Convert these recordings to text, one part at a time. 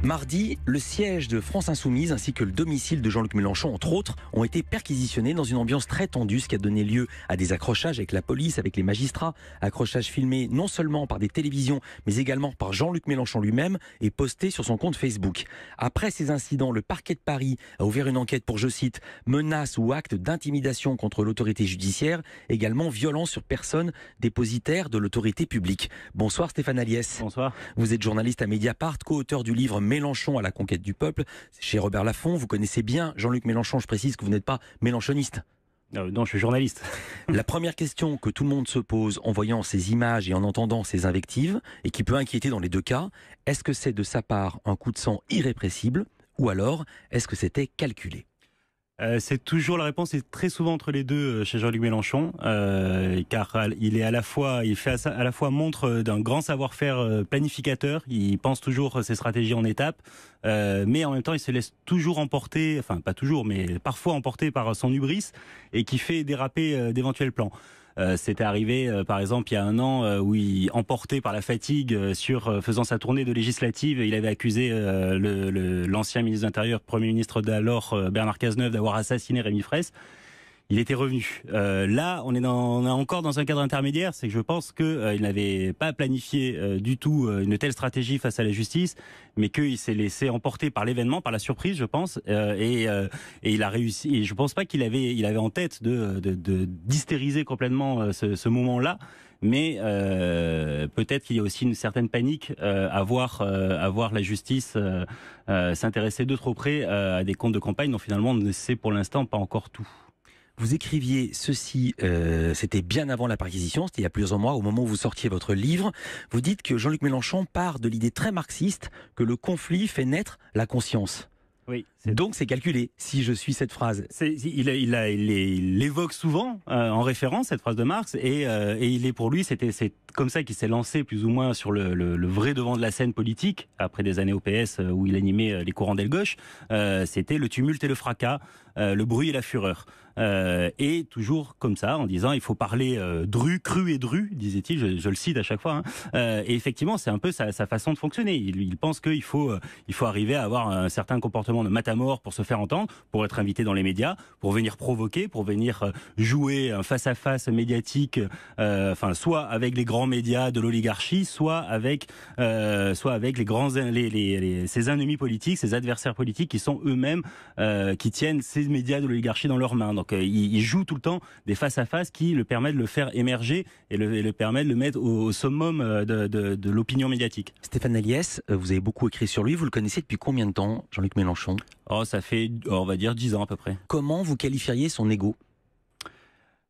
Mardi, le siège de France Insoumise ainsi que le domicile de Jean-Luc Mélenchon, entre autres, ont été perquisitionnés dans une ambiance très tendue, ce qui a donné lieu à des accrochages avec la police, avec les magistrats. Accrochages filmés non seulement par des télévisions, mais également par Jean-Luc Mélenchon lui-même et postés sur son compte Facebook. Après ces incidents, le parquet de Paris a ouvert une enquête pour, je cite, menaces ou actes d'intimidation contre l'autorité judiciaire, également violence sur personne dépositaire de l'autorité publique. Bonsoir Stéphane Aliès. Bonsoir. Vous êtes journaliste à Mediapart, co-auteur du livre Mélenchon à la conquête du peuple. Chez Robert Laffont, vous connaissez bien Jean-Luc Mélenchon. Je précise que vous n'êtes pas mélenchoniste. Non, je suis journaliste. La première question que tout le monde se pose en voyant ces images et en entendant ces invectives, et qui peut inquiéter dans les deux cas, est-ce que c'est de sa part un coup de sang irrépressible ou alors est-ce que c'était calculé ? C'est toujours la réponse est très souvent entre les deux chez Jean-Luc Mélenchon, car il est il fait à la fois montre d'un grand savoir-faire planificateur. Il pense toujours ses stratégies en étapes, mais en même temps il se laisse toujours emporter, enfin pas toujours, mais parfois emporter par son hubris et qui fait déraper d'éventuels plans. C'était arrivé, par exemple, il y a un an, où il, emporté par la fatigue faisant sa tournée de législative, il avait accusé l'ancien ministre de l'Intérieur, Premier ministre d'alors, Bernard Cazeneuve, d'avoir assassiné Rémi Fraisse. Il était revenu. Là, on est encore dans un cadre intermédiaire, c'est que je pense qu'il n'avait pas planifié du tout une telle stratégie face à la justice, mais qu'il s'est laissé emporter par l'événement, par la surprise, je pense, et il a réussi. Et je pense pas qu'il avait en tête d'hystériser complètement ce moment-là. Mais peut-être qu'il y a aussi une certaine panique à voir la justice s'intéresser de trop près à des comptes de campagne dont finalement on ne sait pour l'instant pas encore tout. Vous écriviez ceci, c'était bien avant la perquisition, c'était il y a plusieurs mois, au moment où vous sortiez votre livre. Vous dites que Jean-Luc Mélenchon part de l'idée très marxiste que le conflit fait naître la conscience. Oui, donc c'est calculé, si je suis cette phrase. Il l'évoque souvent en référence, cette phrase de Marx, et pour lui, c'est comme ça qu'il s'est lancé plus ou moins sur le vrai devant de la scène politique, après des années au PS où il animait les courants d'aile gauche. C'était le tumulte et le fracas, le bruit et la fureur. Et toujours comme ça, en disant il faut parler cru et dru, disait-il, je le cite à chaque fois. Et effectivement, c'est un peu sa façon de fonctionner. Il pense qu'il faut arriver à avoir un certain comportement de matamore pour se faire entendre, pour être invité dans les médias, pour venir provoquer, pour venir jouer un face-à-face médiatique, soit avec les grands médias de l'oligarchie, soit avec les grands ses ennemis politiques, ses adversaires politiques qui sont eux-mêmes qui tiennent ces médias de l'oligarchie dans leurs mains. Donc il joue tout le temps des face-à-face qui le permettent de le faire émerger et le permettent de le mettre au summum de l'opinion médiatique. Stéphane Aliès, vous avez beaucoup écrit sur lui. Vous le connaissez depuis combien de temps, Jean-Luc Mélenchon ? Ça fait, on va dire, 10 ans à peu près. Comment vous qualifieriez son ego ?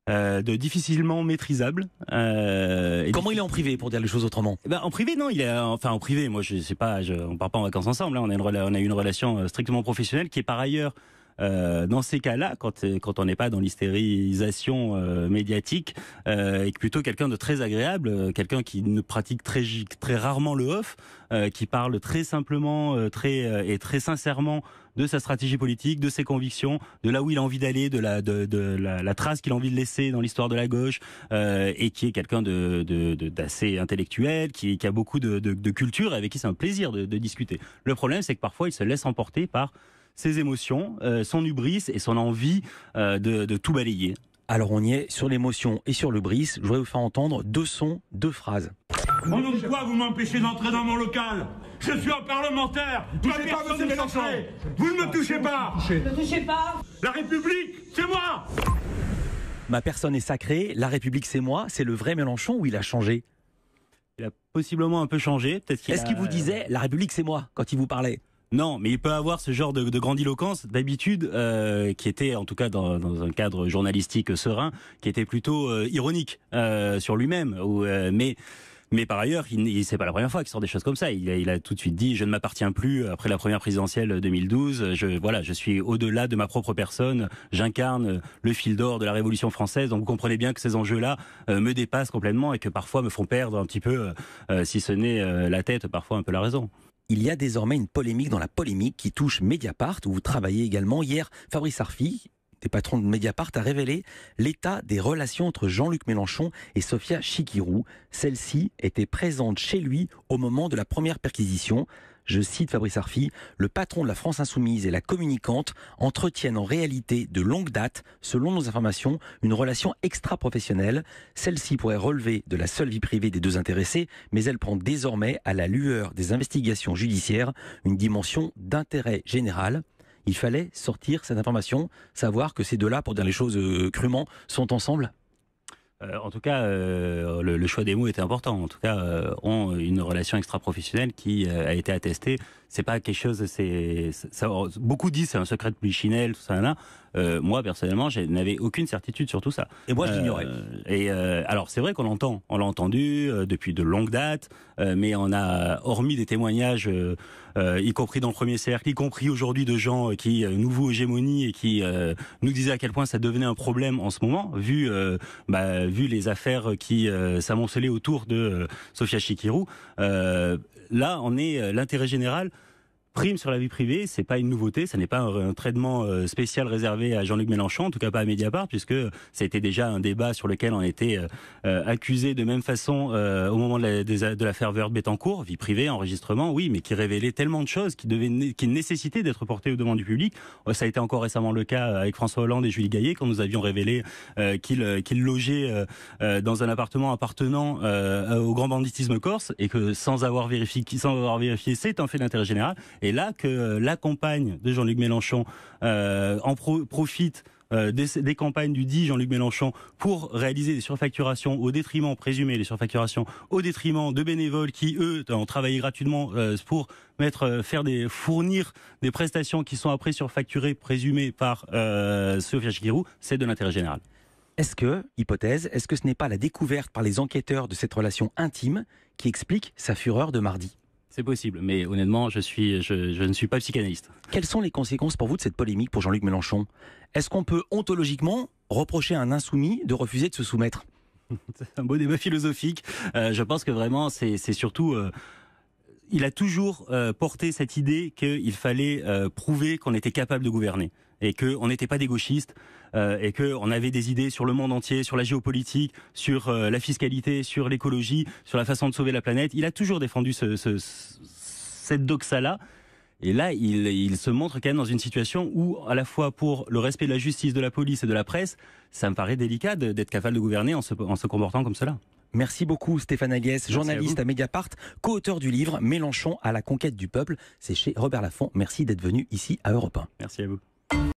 De difficilement maîtrisable. Comment il est en privé, pour dire les choses autrement ? En privé, non, il est en privé. Moi, je sais pas, on part pas en vacances ensemble. Là, on a eu une relation strictement professionnelle qui est par ailleurs. Dans ces cas-là, quand on n'est pas dans l'hystérisation médiatique, et plutôt quelqu'un de très agréable, quelqu'un qui ne pratique très rarement le off, qui parle très simplement, et très sincèrement de sa stratégie politique, de ses convictions, de là où il a envie d'aller, de la trace qu'il a envie de laisser dans l'histoire de la gauche, et qui est quelqu'un d'assez intellectuel, qui a beaucoup de culture, et avec qui c'est un plaisir de discuter. Le problème, c'est que parfois, il se laisse emporter par ses émotions, son hubris et son envie de tout balayer. Alors on y est, sur l'émotion et sur le bris. Je voudrais vous faire entendre 2 sons, 2 phrases. Au nom de quoi vous m'empêchez d'entrer dans mon local ? Je suis un parlementaire. Touchez pas, monsieur Mélenchon. Vous ne me touchez pas. Ne touchez pas. La République, c'est moi. Ma personne est sacrée, la République c'est moi. C'est le vrai Mélenchon ou il a changé ? Il a possiblement un peu changé. Est-ce qu'il vous disait la République c'est moi quand il vous parlait ? Non, mais il peut avoir ce genre de grandiloquence d'habitude qui était, en tout cas dans un cadre journalistique serein, qui était plutôt ironique sur lui-même. Mais par ailleurs, c'est pas la première fois qu'il sort des choses comme ça. Il a tout de suite dit « Je ne m'appartiens plus après la première présidentielle 2012. Je suis au-delà de ma propre personne. J'incarne le fil d'or de la Révolution française. » Donc vous comprenez bien que ces enjeux-là me dépassent complètement et que parfois me font perdre un petit peu, si ce n'est la tête, parfois un peu la raison. Il y a désormais une polémique dans la polémique qui touche Mediapart, où vous travaillez également. Hier, Fabrice Arfi, des patrons de Mediapart, a révélé l'état des relations entre Jean-Luc Mélenchon et Sofia Chikirou. Celle-ci était présente chez lui au moment de la première perquisition. Je cite Fabrice Arfi, le patron de la France Insoumise et la communicante entretiennent en réalité de longue date, selon nos informations, une relation extra-professionnelle. Celle-ci pourrait relever de la seule vie privée des deux intéressés, mais elle prend désormais, à la lueur des investigations judiciaires, une dimension d'intérêt général. Il fallait sortir cette information, savoir que ces deux-là, pour dire les choses crûment, sont ensemble. En tout cas, le choix des mots était important. En tout cas, ont une relation extra-professionnelle qui a été attestée. C'est pas quelque chose. Beaucoup disent c'est un secret de polichinelle, tout ça là. Moi personnellement, je n'avais aucune certitude sur tout ça. Et moi, je l'ignorais. Alors c'est vrai qu'on l'entend. On l'a entendu depuis de longues dates, mais on a hormis des témoignages, y compris dans le premier cercle, y compris aujourd'hui de gens qui nous vouent hégémonie et qui nous disaient à quel point ça devenait un problème en ce moment, vu les affaires qui s'amoncelaient autour de Sofia Chikirou. Là, on est l'intérêt général prime sur la vie privée, c'est pas une nouveauté, ça n'est pas un traitement spécial réservé à Jean-Luc Mélenchon, en tout cas pas à Mediapart, puisque ça a été déjà un débat sur lequel on était accusé de même façon au moment de l'affaire Woerth-Bettencourt, vie privée, enregistrement, oui, mais qui révélait tellement de choses qui nécessitaient d'être portées au devant du public. Ça a été encore récemment le cas avec François Hollande et Julie Gaillet, quand nous avions révélé qu'il logeait dans un appartement appartenant au grand banditisme corse, et que sans avoir vérifié, c'est un fait d'intérêt général. Et là, que la campagne de Jean-Luc Mélenchon profite des campagnes du dit Jean-Luc Mélenchon pour réaliser des surfacturations au détriment, présumées les surfacturations, au détriment de bénévoles qui, eux, ont travaillé gratuitement pour fournir des prestations qui sont après surfacturées, présumées par Sofia Chikirou, c'est de l'intérêt général. Est-ce que ce n'est pas la découverte par les enquêteurs de cette relation intime qui explique sa fureur de mardi ? C'est possible, mais honnêtement, je ne suis pas psychanalyste. Quelles sont les conséquences pour vous de cette polémique pour Jean-Luc Mélenchon ? Est-ce qu'on peut ontologiquement reprocher à un insoumis de refuser de se soumettre ? C'est un beau débat philosophique. Je pense que vraiment, c'est surtout... il a toujours porté cette idée qu'il fallait prouver qu'on était capable de gouverner et qu'on n'était pas des gauchistes et qu'on avait des idées sur le monde entier, sur la géopolitique, sur la fiscalité, sur l'écologie, sur la façon de sauver la planète. Il a toujours défendu cette doxa-là. Et là, il se montre quand même dans une situation où, à la fois pour le respect de la justice, de la police et de la presse, ça me paraît délicat d'être capable de gouverner en se comportant comme cela. Merci beaucoup Stéphane Aguès, journaliste à Mediapart, co-auteur du livre Mélenchon à la conquête du peuple. C'est chez Robert Laffont. Merci d'être venu ici à Europe 1. Merci à vous.